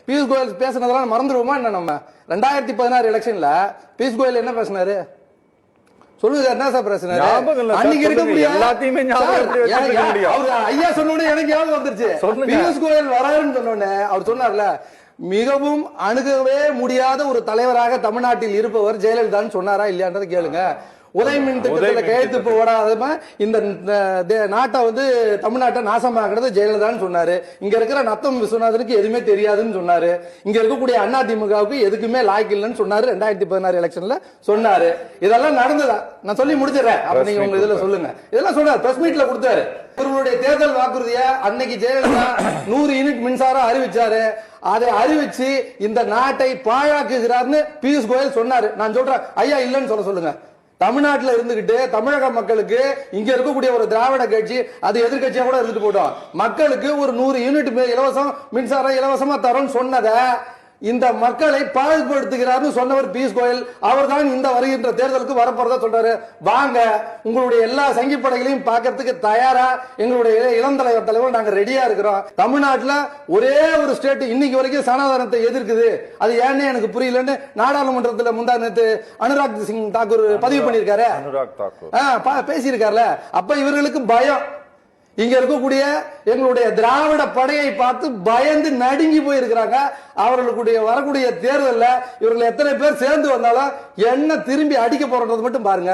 பியூஷ் கோயல் பேசுனதெல்லாம் மறந்துடுவோமா என்ன? நம்ம 2016 எலெக்ஷன்ல பியூஷ் கோயல் என்ன பேசினாரு சொல்லுங்க. என்ன சார் பேசினாரு? அன்னைக்கு இருக்கக்கூடிய எல்லாத்தையுமே ஐயா சொன்ன எனக்கு ஞாபகம் வந்துருச்சு. பியூஷ் கோயல் வராருன்னு சொன்னோடனே அவர் சொன்னார்ல, மிகவும் அணுகவே முடியாத ஒரு தலைவராக தமிழ்நாட்டில் இருப்பவர் ஜெயலலிதான்னு சொன்னாரா இல்லையான்றதை கேளுங்க. உதயமின் திட்டத்தில் கையெழுத்து போடாதம இந்த நாட்டை வந்து தமிழ்நாட்டை நாசமாக்குறது ஜெயலலிதான்னு சொன்னாரு. இங்க இருக்கிற நத்தம் விஸ்வநாதனுக்கு எதுவுமே தெரியாதுன்னு சொன்னாரு. இங்க இருக்கக்கூடிய அதிமுகவுக்கு எதுக்குமே லாய்க்கு இல்லைன்னு சொன்னாரு. 2016 எலெக்ஷன்ல சொன்னாரு. இதெல்லாம் நடந்ததா? நான் சொல்லி முடிச்சிடறேன். அப்ப நீங்க உங்க இதுல சொல்லுங்க. இதெல்லாம் சொன்னாரு, பிரஸ் மீட்ல கொடுத்தாரு. இவர்களுடைய தேர்தல் வாக்குறுதிய அன்னைக்கு ஜெயலலிதா 100 யூனிட் மின்சாரம் அறிவிச்சாரு. அதை அறிவிச்சு இந்த நாட்டை பாழாக்குகிறார்னு பியூஷ் கோயல் சொன்னாரு. நான் சொல்றேன் ஐயா இல்லன்னு சொல்லுங்க. தமிழ்நாட்டில் இருந்துகிட்டு தமிழக மக்களுக்கு இங்க இருக்கக்கூடிய ஒரு திராவிட கட்சி, அது எதிர்கட்சியா கூட இருந்துட்டு போட்டோம், மக்களுக்கு ஒரு 100 யூனிட் இலவசம் மின்சாரம் இலவசமா தரோம்னு சொன்னதை இந்த மக்களை பாழ்படுத்துகிறார்னு சொன்னவர் பியூஷ் கோயல். அவர் தான் இந்த வருகின்ற தேர்தலுக்கு வரப்போறதா சொல்றாரு. வாங்க, உங்களுடைய எல்லா சங்கிப்படைகளையும் பார்க்கறதுக்கு தயாரா எங்களுடைய இளம் தலைவர் நாங்க ரெடியா இருக்கிறோம். தமிழ்நாட்டில் ஒரே ஒரு ஸ்டேட் இன்னைக்கு வரைக்கும் சனாதனத்தை எதிர்க்குது. அது ஏன்னு எனக்கு புரியலன்னு நாடாளுமன்றத்தில் முந்தா நேத்து அனுராக் சிங் தாக்கூர் பதிவு பண்ணிருக்காரு, பேசியிருக்காருல. அப்ப இவர்களுக்கு பயம். இங்க இருக்கக்கூடிய எங்களுடைய திராவிட படையை பார்த்து பயந்து நடுங்கி போயிருக்கிறாங்க. அவர்களுடைய வரக்கூடிய தேர்தலில் இவர்கள் எத்தனை பேர் சேர்ந்து வந்தாலும் என்ன திரும்பி அடிக்க போறது மட்டும் பாருங்க.